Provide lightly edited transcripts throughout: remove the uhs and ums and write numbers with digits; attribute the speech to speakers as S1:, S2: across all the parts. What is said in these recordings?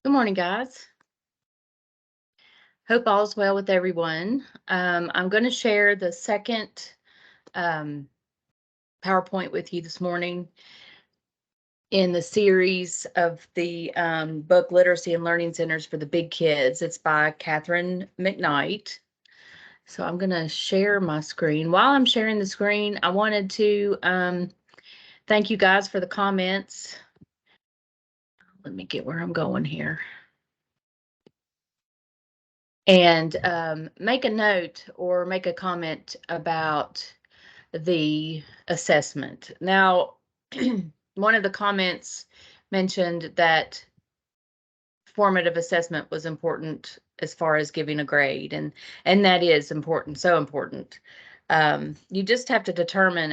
S1: Good morning, guys. Hope all's well with everyone. I'm going to share the second PowerPoint with you this morning in the series of the book Literacy and Learning Centers for the Big Kids. It's by Katherine McKnight. So I'm going to share my screen. While I'm sharing the screen, I wanted to thank you guys for the comments. Let me get where I'm going here. And make a note or make a comment about the assessment. Now, one of the comments mentioned that formative assessment was important as far as giving a grade, and that is important, so important. You just have to determine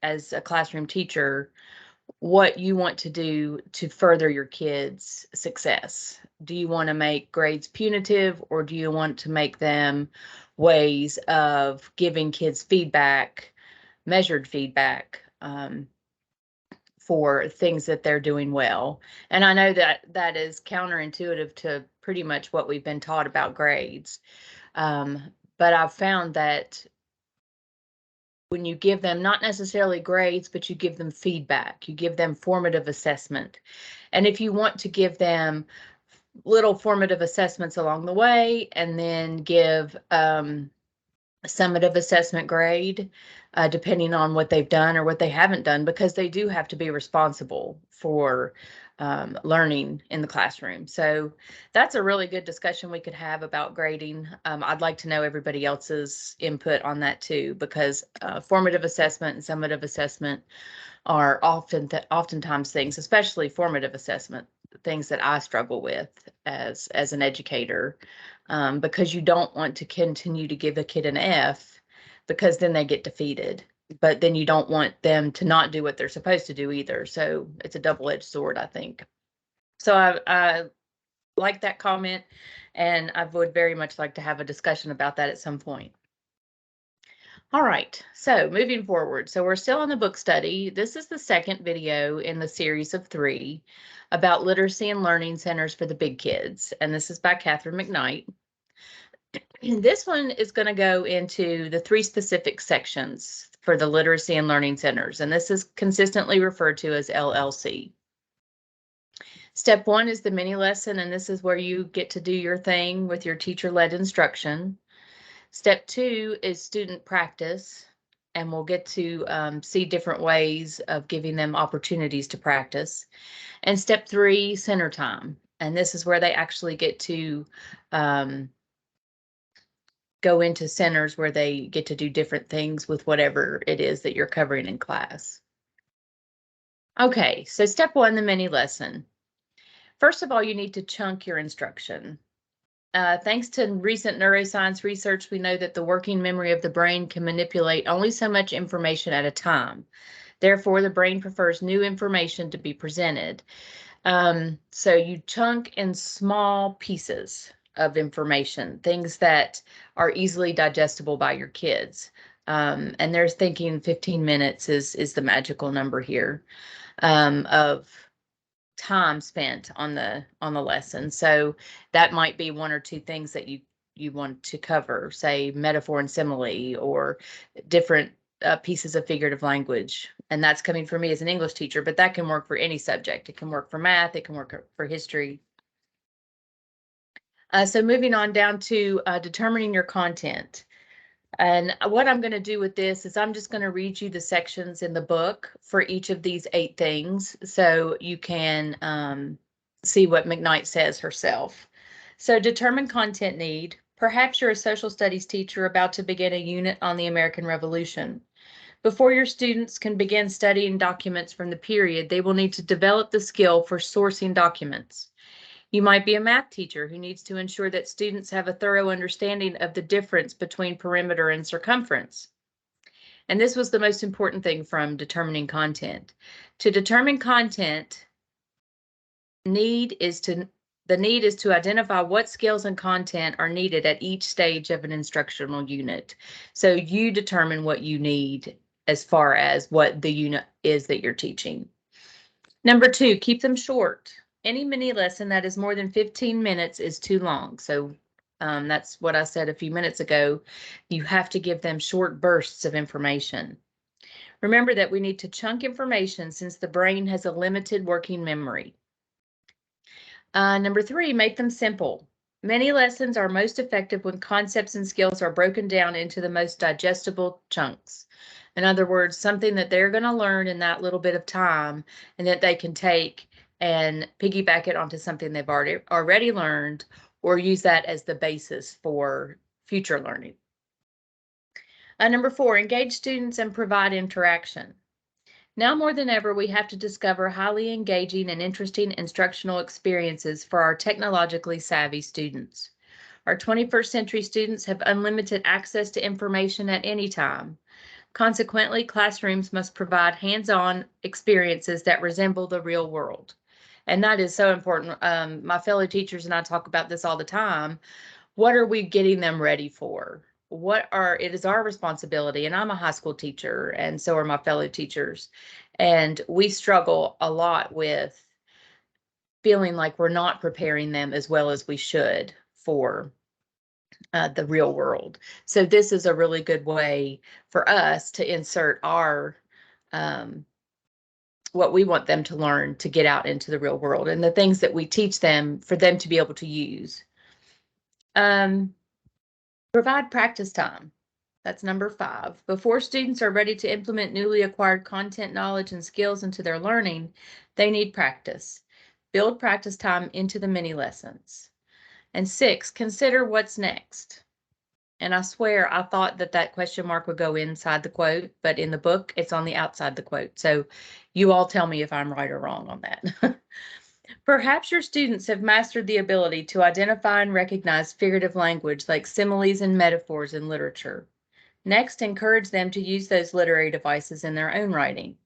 S1: as a classroom teacher what you want to do to further your kids' success. Do you want to make grades punitive, or do you want to make them ways of giving kids feedback, measured feedback, for things that they're doing well? And I know that that is counterintuitive to pretty much what we've been taught about grades. But I've found that when you give them not necessarily grades, but you give them feedback, you give them formative assessment. And if you want to give them little formative assessments along the way and then give summative assessment grade, depending on what they've done or what they haven't done, because they do have to be responsible for learning in the classroom. So that's a really good discussion we could have about grading. I'd like to know everybody else's input on that too, because formative assessment and summative assessment are oftentimes things, especially formative assessment, things that I struggle with as an educator, because you don't want to continue to give a kid an F, because then they get defeated. But then you don't want them to not do what they're supposed to do either. So it's a double-edged sword, I think. So I like that comment, and I would very much like to have a discussion about that at some point. All right, so moving forward. So we're still on the book study. This is the second video in the series of 3 about literacy and learning centers for the big kids. And this is by Katherine McKnight. This one is going to go into the 3 specific sections for the literacy and learning centers. And this is consistently referred to as LLC. Step 1 is the mini lesson, and this is where you get to do your thing with your teacher-led instruction. Step 2 is student practice, and we'll get to see different ways of giving them opportunities to practice. And step 3, center time, and this is where they actually get to go into centers where they get to do different things with whatever it is that you're covering in class. Okay, so step 1, the mini lesson. First of all, you need to chunk your instruction. Thanks to recent neuroscience research, we know that the working memory of the brain can manipulate only so much information at a time. Therefore, the brain prefers new information to be presented. So you chunk in small pieces of information, things that are easily digestible by your kids. And they're thinking 15 minutes is the magical number here of time spent on the lesson. So that might be 1 or 2 things that you want to cover, say metaphor and simile, or different pieces of figurative language. And that's coming from me as an English teacher, but that can work for any subject. It can work for math, it can work for history. So moving on down to determining your content. And what I'm going to do with this is I'm just going to read you the sections in the book for each of these 8 things, so you can see what McKnight says herself. So determine content need. Perhaps you're a social studies teacher about to begin a unit on the American Revolution. Before your students can begin studying documents from the period, they will need to develop the skill for sourcing documents. You might be a math teacher who needs to ensure that students have a thorough understanding of the difference between perimeter and circumference. And this was the most important thing from determining content. To determine content, the need is to identify what skills and content are needed at each stage of an instructional unit. So you determine what you need as far as what the unit is that you're teaching. Number 2, keep them short. Any mini lesson that is more than 15 minutes is too long. So that's what I said a few minutes ago. You have to give them short bursts of information. Remember that we need to chunk information since the brain has a limited working memory. Number 3, make them simple. Many lessons are most effective when concepts and skills are broken down into the most digestible chunks. In other words, something that they're going to learn in that little bit of time and that they can take and piggyback it onto something they've already learned, or use that as the basis for future learning. Number 4, engage students and provide interaction. Now more than ever, we have to discover highly engaging and interesting instructional experiences for our technologically savvy students. Our 21st century students have unlimited access to information at any time. Consequently, classrooms must provide hands-on experiences that resemble the real world. And that is so important. My fellow teachers and I talk about this all the time. What are we getting them ready for? It is our responsibility, and I'm a high school teacher, and so are my fellow teachers. And we struggle a lot with feeling like we're not preparing them as well as we should for the real world. So this is a really good way for us to insert our what we want them to learn to get out into the real world, and the things that we teach them for them to be able to use. Provide practice time. That's number 5. Before students are ready to implement newly acquired content, knowledge, and skills into their learning, they need practice. Build practice time into the mini lessons. And 6, consider what's next. And I swear I thought that question mark would go inside the quote, but in the book, it's on the outside the quote. So you all tell me if I'm right or wrong on that. Perhaps your students have mastered the ability to identify and recognize figurative language like similes and metaphors in literature. Next, encourage them to use those literary devices in their own writing.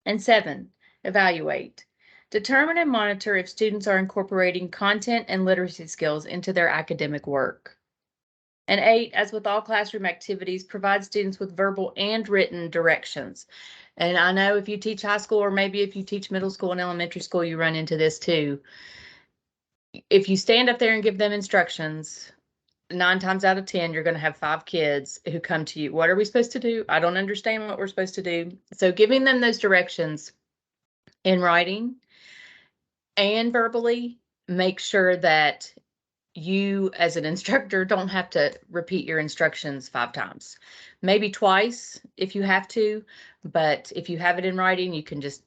S1: And 7, evaluate. Determine and monitor if students are incorporating content and literacy skills into their academic work. And 8, as with all classroom activities, provide students with verbal and written directions. And I know if you teach high school, or maybe if you teach middle school and elementary school, you run into this too. If you stand up there and give them instructions, 9 times out of 10, you're going to have 5 kids who come to you. What are we supposed to do? I don't understand what we're supposed to do. So giving them those directions in writing and verbally, make sure that you as an instructor don't have to repeat your instructions 5 times, maybe twice if you have to, but if you have it in writing, you can just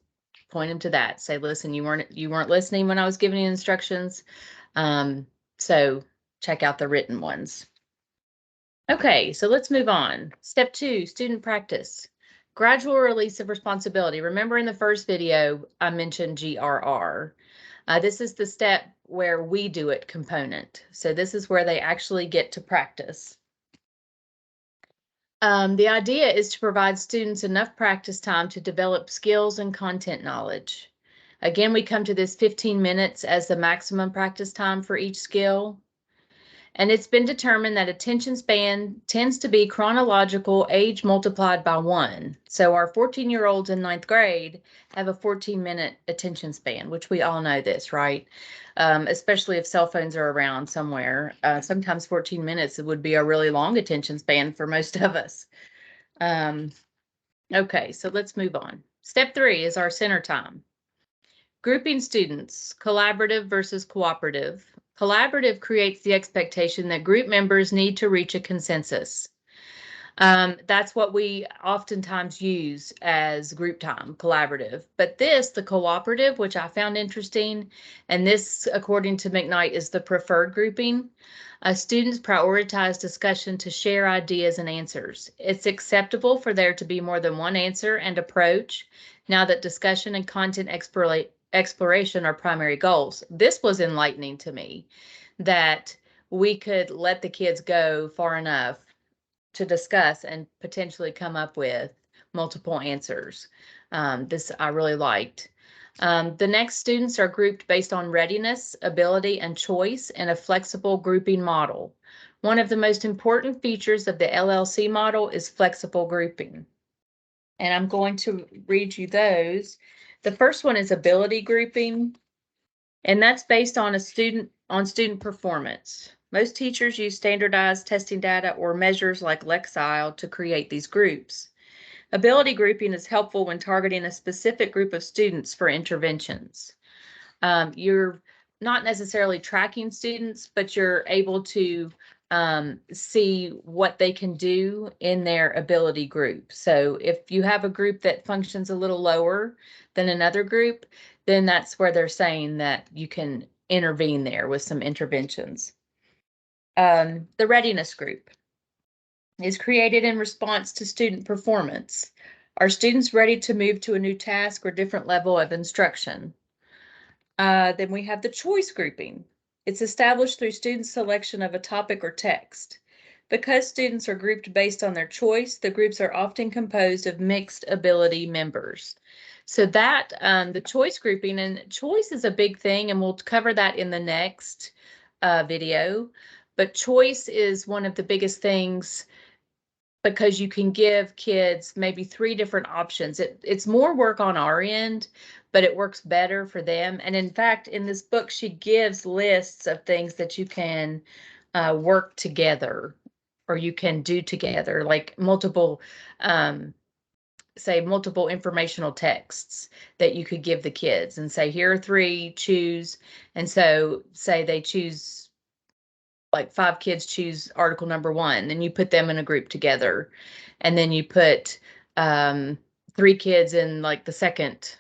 S1: point them to that. Say, listen, you weren't listening when I was giving you instructions. So check out the written ones. Okay, so let's move on. Step 2, student practice. Gradual release of responsibility. Remember in the first video, I mentioned GRR. This is the step where we do it component. So this is where they actually get to practice. The idea is to provide students enough practice time to develop skills and content knowledge. Again, we come to this 15 minutes as the maximum practice time for each skill. And it's been determined that attention span tends to be chronological age multiplied by 1. So our 14-year-olds in 9th grade have a 14-minute attention span, which we all know this, right? Especially if cell phones are around somewhere. Sometimes 14 minutes would be a really long attention span for most of us. Okay, so let's move on. Step 3 is our center time. Grouping students, collaborative versus cooperative. Collaborative creates the expectation that group members need to reach a consensus. That's what we oftentimes use as group time, collaborative. But the cooperative, which I found interesting, and this, according to McKnight, is the preferred grouping. Students prioritize discussion to share ideas and answers. It's acceptable for there to be more than one answer and approach now that discussion and content exploration are primary goals. This was enlightening to me, that we could let the kids go far enough to discuss and potentially come up with multiple answers. This I really liked. The next, students are grouped based on readiness, ability, and choice in a flexible grouping model. One of the most important features of the LLC model is flexible grouping. And I'm going to read you those. The first one is ability grouping. And that's based on student performance. Most teachers use standardized testing data or measures like Lexile to create these groups. Ability grouping is helpful when targeting a specific group of students for interventions. You're not necessarily tracking students, but you're able to see what they can do in their ability group. So if you have a group that functions a little lower than another group, then that's where they're saying that you can intervene there with some interventions. The readiness group is created in response to student performance. Are students ready to move to a new task or different level of instruction? Then we have the choice grouping. It's established through student selection of a topic or text. Because students are grouped based on their choice, the groups are often composed of mixed ability members. So that, the choice grouping, and choice is a big thing, and we'll cover that in the next video. But choice is one of the biggest things because you can give kids maybe 3 different options. It's more work on our end, but it works better for them. And in fact, in this book, she gives lists of things that you can work together or you can do together, like multiple, say multiple informational texts that you could give the kids and say, here are 3, choose. And so say they choose, like 5 kids choose article number 1, and you put them in a group together. And then you put 3 kids in like the second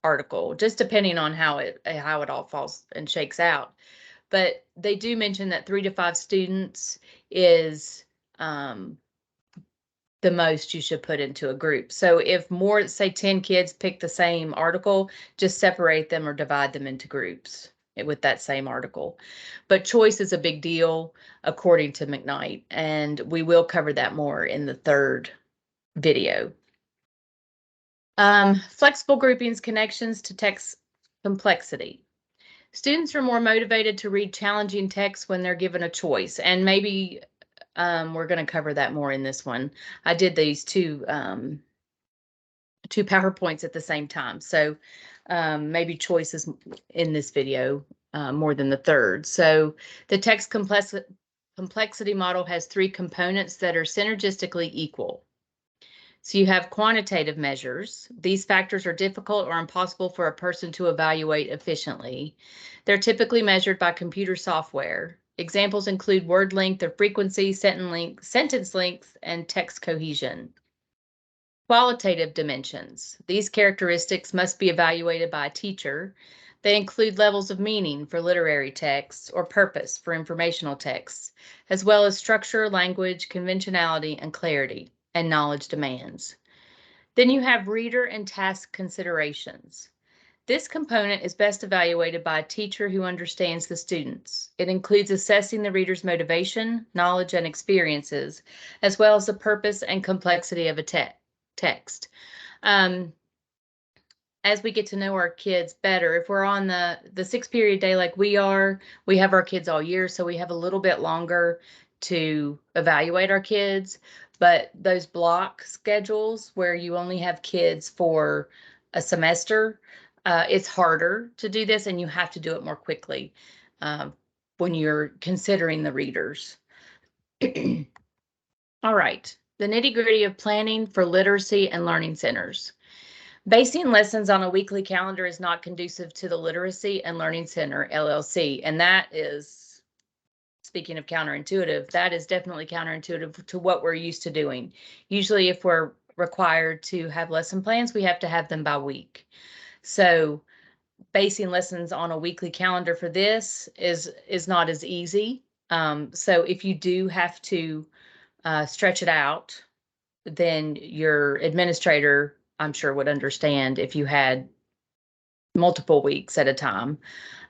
S1: article, just depending on how it all falls and shakes out. But they do mention that 3 to 5 students is the most you should put into a group. So if more, say 10 kids pick the same article, just separate them or divide them into groups with that same article. But choice is a big deal according to McKnight, and we will cover that more in the 3rd video. Flexible groupings, connections to text complexity. Students are more motivated to read challenging texts when they're given a choice, and maybe we're going to cover that more in this one. I did these two PowerPoints at the same time, so maybe choices in this video more than the 3rd. So the text complexity model has 3 components that are synergistically equal. So you have quantitative measures. These factors are difficult or impossible for a person to evaluate efficiently. They're typically measured by computer software. Examples include word length or frequency, sentence length, and text cohesion. Qualitative dimensions. These characteristics must be evaluated by a teacher. They include levels of meaning for literary texts or purpose for informational texts, as well as structure, language, conventionality, and clarity, and knowledge demands. Then you have reader and task considerations. This component is best evaluated by a teacher who understands the students. It includes assessing the reader's motivation, knowledge, and experiences, as well as the purpose and complexity of a text. As we get to know our kids better, if we're on the 6-period day like we are, we have our kids all year, so we have a little bit longer to evaluate our kids. But those block schedules where you only have kids for a semester, it's harder to do this, and you have to do it more quickly when you're considering the readers. All right, the nitty-gritty of planning for literacy and learning centers. Basing lessons on a weekly calendar is not conducive to the Literacy and Learning Center, LLC, and that is, speaking of counterintuitive, that is definitely counterintuitive to what we're used to doing. Usually if we're required to have lesson plans, we have to have them by week. So basing lessons on a weekly calendar for this is not as easy. So if you do have to stretch it out, then your administrator, I'm sure, would understand if you had multiple weeks at a time.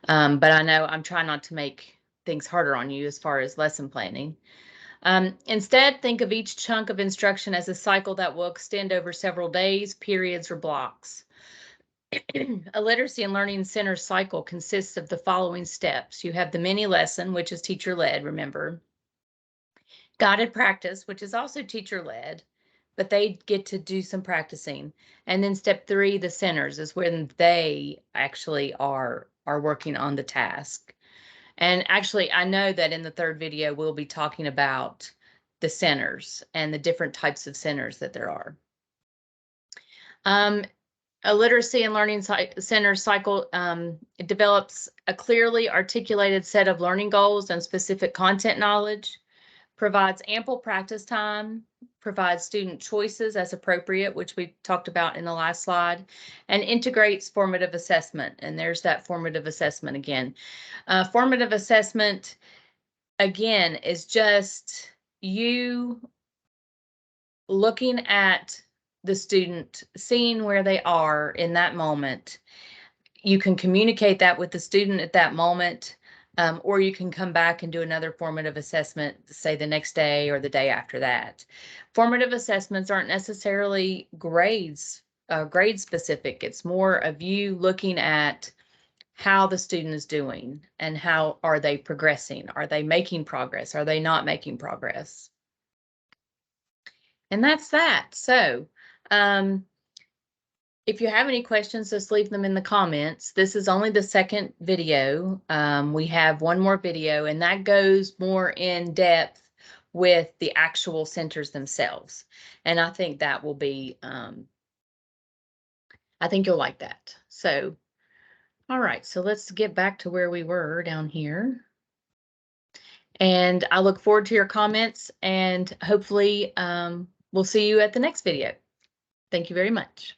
S1: But I know I'm trying not to make things harder on you as far as lesson planning. Instead, think of each chunk of instruction as a cycle that will extend over several days, periods, or blocks. A literacy and learning center cycle consists of the following steps. You have the mini lesson, which is teacher-led, remember. Guided practice, which is also teacher-led. but they get to do some practicing. And then step 3, the centers, is when they actually are working on the task. And actually, I know that in the 3rd video, we'll be talking about the centers and the different types of centers that there are. A literacy and learning center cycle, it develops a clearly articulated set of learning goals and specific content knowledge, provides ample practice time, provides student choices as appropriate, which we talked about in the last slide, and integrates formative assessment. And there's that formative assessment again. Formative assessment, again, is just you looking at the student, seeing where they are in that moment. You can communicate that with the student at that moment, or you can come back and do another formative assessment, say the next day or the day after that. Formative assessments aren't necessarily grade specific. It's more of you looking at how the student is doing and how are they progressing? Are they making progress? Are they not making progress? And that's that. So, if you have any questions, just leave them in the comments. This is only the 2nd video. We have one more video, and that goes more in depth with the actual centers themselves. And I think that will be, I think you'll like that. So, all right, so let's get back to where we were down here. And I look forward to your comments, and hopefully we'll see you at the next video. Thank you very much.